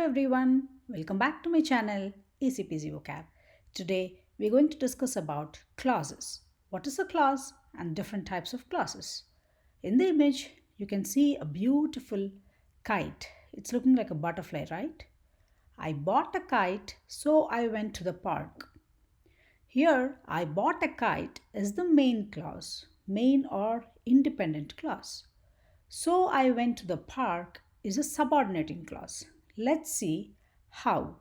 Hello everyone, welcome back to my channel ECPZ Vocab. Today we're going to discuss about clauses. What is a clause and different types of clauses. In the image you can see a beautiful kite. It's looking like a butterfly, right? I bought a kite, so I went to the park. Here I bought a kite is the main clause, main or independent clause. So I went to the park is a subordinating clause. Let's see how.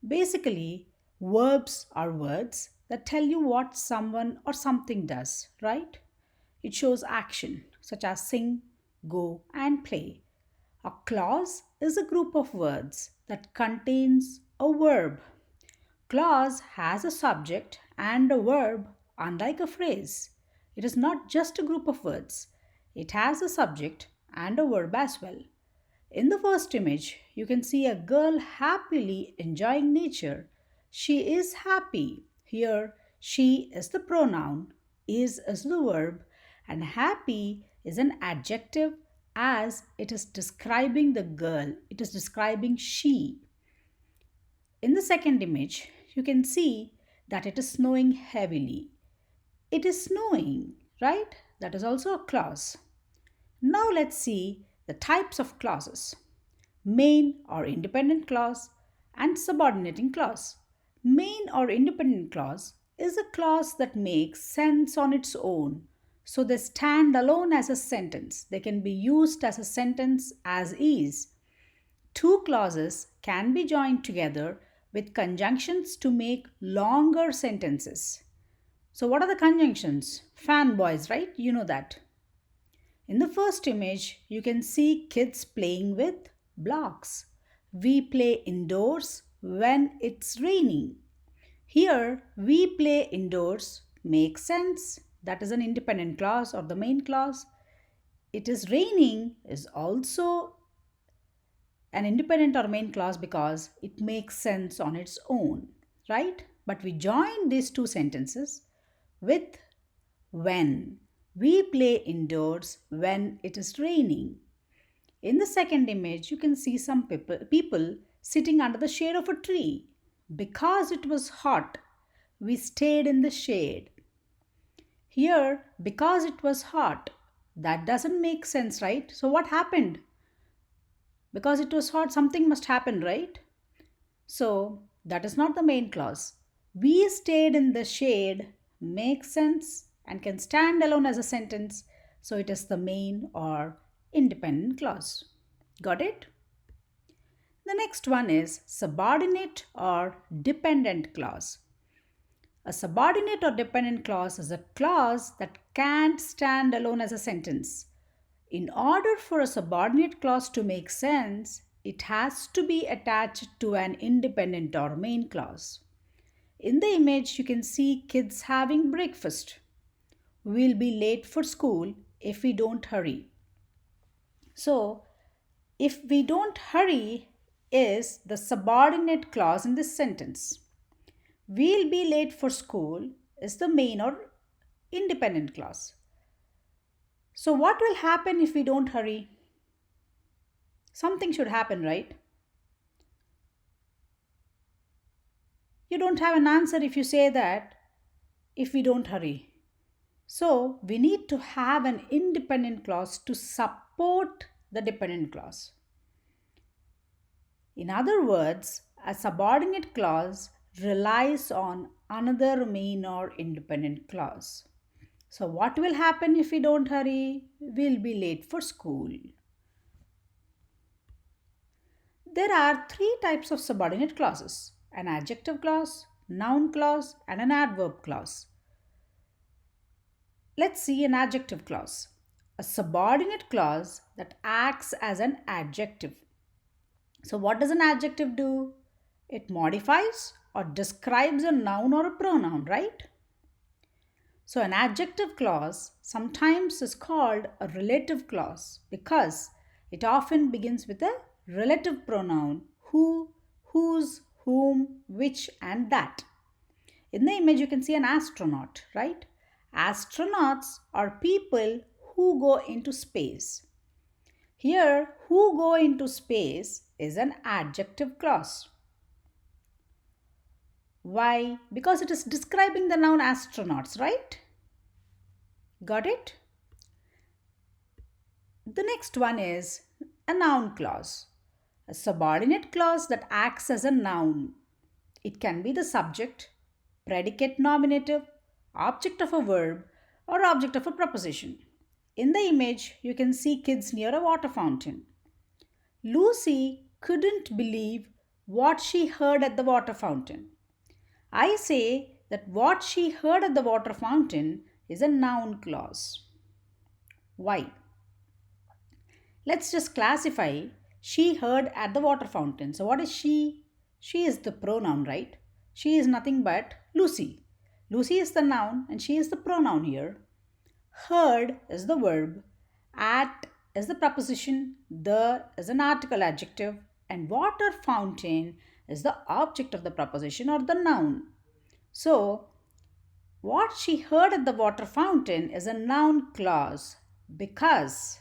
Basically, verbs are words that tell you what someone or something does, right? It shows action, such as sing, go, and play. A clause is a group of words that contains a verb. Clause has a subject and a verb, unlike a phrase. It is not just a group of words, it has a subject and a verb as well. In the first image, you can see a girl happily enjoying nature. She is happy. Here, she is the pronoun, is the verb, and happy is an adjective as it is describing the girl. It is describing she. In the second image, you can see that it is snowing heavily. It is snowing, right? That is also a clause. Now let's see the types of clauses. Main or independent clause and subordinating clause. Main or independent clause is a clause that makes sense on its own. So they stand alone as a sentence. They can be used as a sentence as is. Two clauses can be joined together with conjunctions to make longer sentences. So, what are the conjunctions? Fanboys, right? You know that. In the first image, you can see kids playing with blocks. We play indoors when it's raining. Here, we play indoors makes sense. That is an independent clause or the main clause. It is raining is also an independent or main clause because it makes sense on its own, right? But we join these two sentences with when. We play indoors when it is raining. In the second image, you can see some people sitting under the shade of a tree. Because it was hot, we stayed in the shade. Here, because it was hot, that doesn't make sense, right? So, what happened? Because it was hot, something must happen, right? So, that is not the main clause. We stayed in the shade makes sense and can stand alone as a sentence. So, it is the main or independent clause. Got it? The next one is subordinate or dependent clause. A subordinate or dependent clause is a clause that can't stand alone as a sentence. In order for a subordinate clause to make sense, it has to be attached to an independent or main clause. In the image, you can see kids having breakfast. We'll be late for school if we don't hurry. So, if we don't hurry is the subordinate clause in this sentence. We'll be late for school is the main or independent clause. So, what will happen if we don't hurry? Something should happen, right? You don't have an answer if you say that if we don't hurry. So, we need to have an independent clause to support the dependent clause. In other words, a subordinate clause relies on another main or independent clause. So, what will happen if we don't hurry? We'll be late for school. There are three types of subordinate clauses: an adjective clause, noun clause, and an adverb clause. Let's see an adjective clause. A subordinate clause that acts as an adjective. So, what does an adjective do? It modifies or describes a noun or a pronoun, right? So, an adjective clause sometimes is called a relative clause because it often begins with a relative pronoun who, whose, whom, which, and that. In the image, you can see an astronaut, right? Astronauts are people who go into space. Here, who go into space is an adjective clause. Why? Because it is describing the noun astronauts, right? Got it? The next one is a noun clause, a subordinate clause that acts as a noun. It can be the subject, predicate nominative, object of a verb, or object of a proposition. In the image, you can see kids near a water fountain. Lucy couldn't believe what she heard at the water fountain. I say that what she heard at the water fountain is a noun clause. Why? Let's just classify she heard at the water fountain. So, what is she? She is the pronoun, right? She is nothing but Lucy. Lucy is the noun and she is the pronoun here. Heard is the verb. At is the preposition. The is an article adjective. And water fountain is the object of the preposition or the noun. So, what she heard at the water fountain is a noun clause because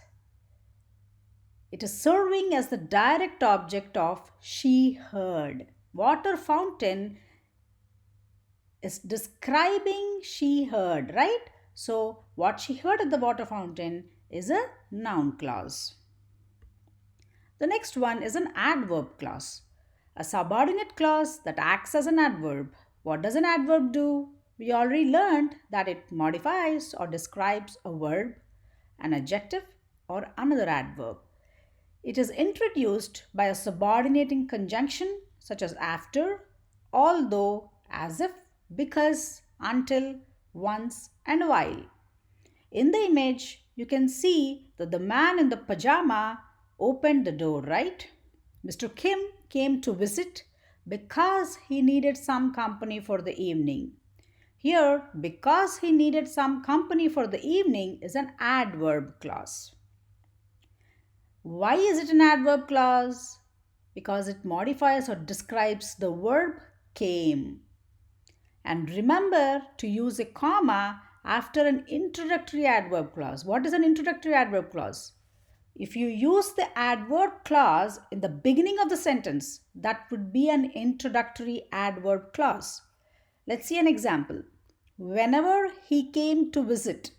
it is serving as the direct object of she heard. Water fountain is describing she heard, right? So, what she heard at the water fountain is a noun clause. The next one is an adverb clause, a subordinate clause that acts as an adverb. What does an adverb do? We already learned that it modifies or describes a verb, an adjective, or another adverb. It is introduced by a subordinating conjunction such as after, although, as if, because, until, once, and while. In the image, you can see that the man in the pajama opened the door, right? Mr. Kim came to visit because he needed some company for the evening. Here, because he needed some company for the evening is an adverb clause. Why is it an adverb clause? Because it modifies or describes the verb came. And remember to use a comma after an introductory adverb clause. What is an introductory adverb clause? If you use the adverb clause in the beginning of the sentence, that would be an introductory adverb clause. Let's see an example. Whenever he came to visit,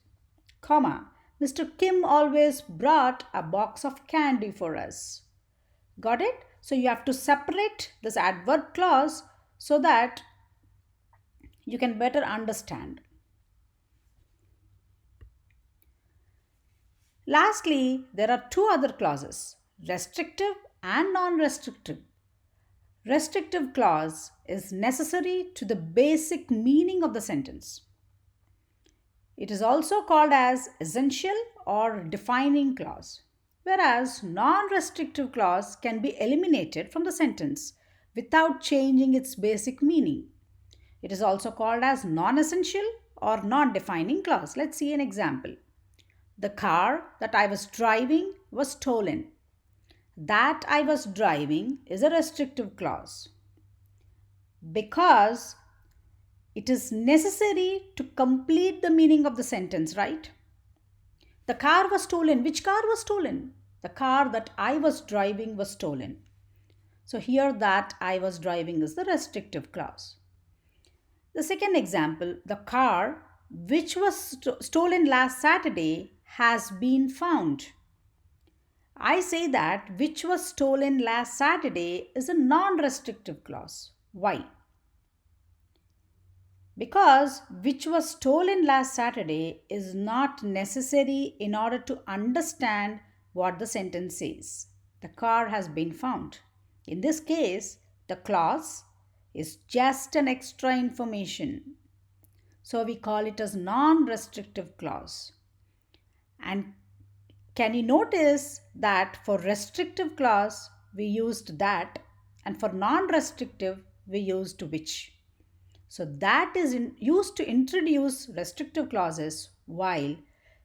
comma, Mr. Kim always brought a box of candy for us. Got it? So you have to separate this adverb clause so that you can better understand. Lastly, there are two other clauses, restrictive and non-restrictive. Restrictive clause is necessary to the basic meaning of the sentence. It is also called as essential or defining clause, whereas non-restrictive clause can be eliminated from the sentence without changing its basic meaning. It is also called as non-essential or non-defining clause. Let's see an example. The car that I was driving was stolen. That I was driving is a restrictive clause because it is necessary to complete the meaning of the sentence, right? The car was stolen. Which car was stolen? The car that I was driving was stolen. So here that I was driving is the restrictive clause. The second example, the car which was stolen last Saturday has been found. I say that which was stolen last Saturday is a non-restrictive clause. Why? Because which was stolen last Saturday is not necessary in order to understand what the sentence says. The car has been found. In this case, the clause is just an extra information. So we call it as non-restrictive clause. And can you notice that for restrictive clause we used that and for non-restrictive we used which. So that is used to introduce restrictive clauses while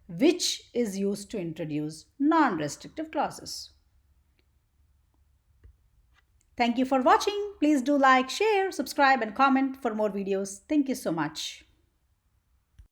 which is used to introduce non-restrictive clauses. Thank you for watching. Please do like, share, subscribe and comment for more videos. Thank you so much.